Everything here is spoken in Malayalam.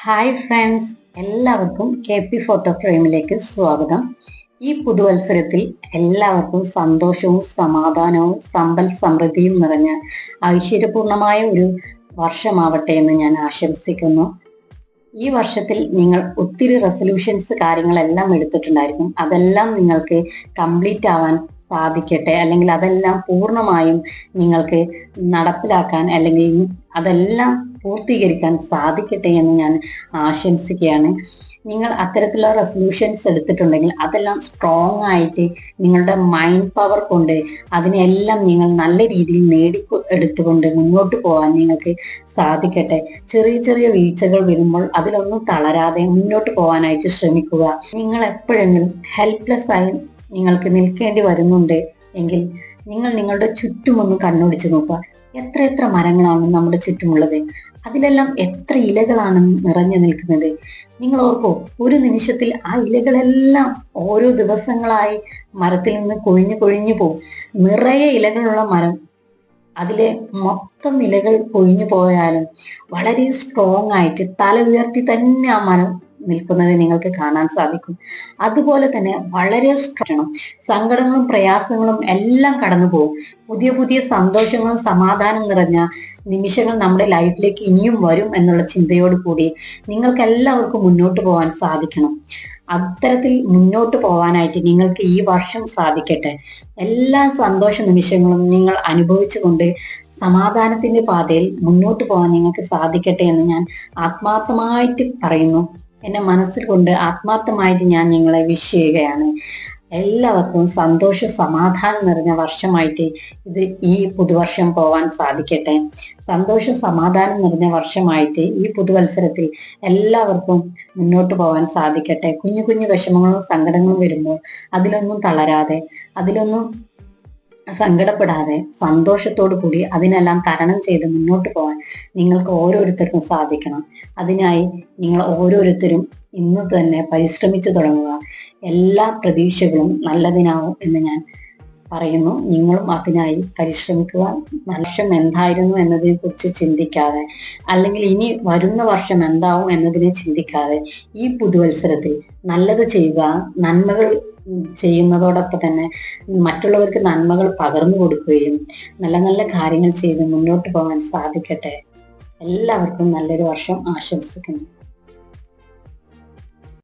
ഹായ് ഫ്രണ്ട്സ്, എല്ലാവർക്കും കെ പി ഫോട്ടോ ഫ്രെയിമിലേക്ക് സ്വാഗതം. ഈ പുതുവത്സരത്തിൽ എല്ലാവർക്കും സന്തോഷവും സമാധാനവും സമ്പൽ സമൃദ്ധിയും നിറഞ്ഞ ഐശ്വര്യപൂർണമായ ഒരു വർഷമാവട്ടെ എന്ന് ഞാൻ ആശംസിക്കുന്നു. ഈ വർഷത്തിൽ നിങ്ങൾ ഒത്തിരി റെസൊല്യൂഷൻസ് കാര്യങ്ങളെല്ലാം എടുത്തിട്ടുണ്ടായിരിക്കും. അതെല്ലാം നിങ്ങൾക്ക് കംപ്ലീറ്റ് ആവാൻ സാധിക്കട്ടെ, അല്ലെങ്കിൽ അതെല്ലാം പൂർണ്ണമായും നിങ്ങൾക്ക് നടപ്പിലാക്കാൻ അല്ലെങ്കിൽ അതെല്ലാം പൂർത്തീകരിക്കാൻ സാധിക്കട്ടെ എന്ന് ഞാൻ ആശംസിക്കുകയാണ്. നിങ്ങൾ അത്തരത്തിലുള്ള റെസൊല്യൂഷൻസ് എടുത്തിട്ടുണ്ടെങ്കിൽ അതെല്ലാം സ്ട്രോങ് ആയിട്ട് നിങ്ങളുടെ മൈൻഡ് പവർ കൊണ്ട് അതിനെല്ലാം നിങ്ങൾ നല്ല രീതിയിൽ എടുത്തുകൊണ്ട് മുന്നോട്ട് പോകാൻ നിങ്ങൾക്ക് സാധിക്കട്ടെ. ചെറിയ ചെറിയ വീഴ്ചകൾ വരുമ്പോൾ അതിലൊന്നും തളരാതെ മുന്നോട്ട് പോകാനായിട്ട് ശ്രമിക്കുക. നിങ്ങൾ എപ്പോഴെങ്കിലും ഹെൽപ്ലെസ് ആയി നിങ്ങൾക്ക് നിൽക്കേണ്ടി വരുന്നുണ്ട് എങ്കിൽ നിങ്ങൾ നിങ്ങളുടെ ചുറ്റുമൊന്ന് കണ്ണോടിച്ച് നോക്കുക. എത്ര മരങ്ങളാണ് നമ്മുടെ ചുറ്റുമുള്ളത്, അതിലെല്ലാം എത്ര ഇലകളാണ് നിറഞ്ഞു നിൽക്കുന്നത്. നിങ്ങൾ ഓർക്കോ, ഒരു നിമിഷത്തിൽ ആ ഇലകളെല്ലാം ഓരോ ദിവസങ്ങളായി മരത്തിൽ നിന്ന് കൊഴിഞ്ഞു പോകും. നിറയെ ഇലകളുള്ള മരം, അതിലെ മൊത്തം ഇലകൾ കൊഴിഞ്ഞു പോയാലും വളരെ സ്ട്രോങ് ആയിട്ട് തല ഉയർത്തി തന്നെ ആ മരം നിൽക്കുന്നത് നിങ്ങൾക്ക് കാണാൻ സാധിക്കും. അതുപോലെ തന്നെ വളരെ സ്ട്രോങ്, സങ്കടങ്ങളും പ്രയാസങ്ങളും എല്ലാം കടന്നു പോകും. പുതിയ പുതിയ സന്തോഷങ്ങളും സമാധാനം നിറഞ്ഞ നിമിഷങ്ങൾ നമ്മുടെ ലൈഫിലേക്ക് ഇനിയും വരും എന്നുള്ള ചിന്തയോട് കൂടി നിങ്ങൾക്ക് എല്ലാവർക്കും മുന്നോട്ട് പോകാൻ സാധിക്കണം. അത്തരത്തിൽ മുന്നോട്ട് പോകാനായിട്ട് നിങ്ങൾക്ക് ഈ വർഷം സാധിക്കട്ടെ. എല്ലാ സന്തോഷ നിമിഷങ്ങളും നിങ്ങൾ അനുഭവിച്ചുകൊണ്ട് സമാധാനത്തിന്റെ പാതയിൽ മുന്നോട്ട് പോകാൻ നിങ്ങൾക്ക് സാധിക്കട്ടെ എന്ന് ഞാൻ ആത്മാർത്ഥമായിട്ട് പറയുന്നു. എന്നെ മനസ്സിൽ കൊണ്ട് ആത്മാർത്ഥമായിട്ട് ഞാൻ നിങ്ങളെ വിഷ് ചെയ്യുകയാണ്. എല്ലാവർക്കും സന്തോഷ സമാധാനം നിറഞ്ഞ വർഷമായിട്ട് ഈ പുതുവർഷം പോവാൻ സാധിക്കട്ടെ. സന്തോഷ സമാധാനം നിറഞ്ഞ വർഷമായിട്ട് ഈ പുതുവത്സരത്തിൽ എല്ലാവർക്കും മുന്നോട്ട് പോകാൻ സാധിക്കട്ടെ. കുഞ്ഞു കുഞ്ഞു വിഷമങ്ങളും സങ്കടങ്ങളും വരുമ്പോൾ അതിലൊന്നും തളരാതെ, അതിലൊന്നും സങ്കടപ്പെടാതെ സന്തോഷത്തോടു കൂടി അതിനെല്ലാം തരണം ചെയ്ത് മുന്നോട്ട് പോകാൻ നിങ്ങൾക്ക് ഓരോരുത്തർക്കും സാധിക്കണം. അതിനായി നിങ്ങൾ ഓരോരുത്തരും ഇന്ന് തന്നെ പരിശ്രമിച്ചു തുടങ്ങുക. എല്ലാ പ്രതീക്ഷകളും നല്ലതിനാവും എന്ന് ഞാൻ പറയുന്നു. നിങ്ങളും അതിനായി പരിശ്രമിക്കുക. വർഷം എന്തായിരുന്നു എന്നതിനെ കുറിച്ച് ചിന്തിക്കാതെ, അല്ലെങ്കിൽ ഇനി വരുന്ന വർഷം എന്താവും എന്നതിനെ ചിന്തിക്കാതെ ഈ പുതുവത്സരത്തിൽ നല്ലത് ചെയ്യുക. നന്മകൾ ചെയ്യുന്നതോടൊപ്പം തന്നെ മറ്റുള്ളവർക്ക് നന്മകൾ പകർന്നു കൊടുക്കുകയും നല്ല നല്ല കാര്യങ്ങൾ ചെയ്ത് മുന്നോട്ട് പോകാൻ സാധിക്കട്ടെ. എല്ലാവർക്കും നല്ലൊരു വർഷം ആശംസിക്കുന്നു.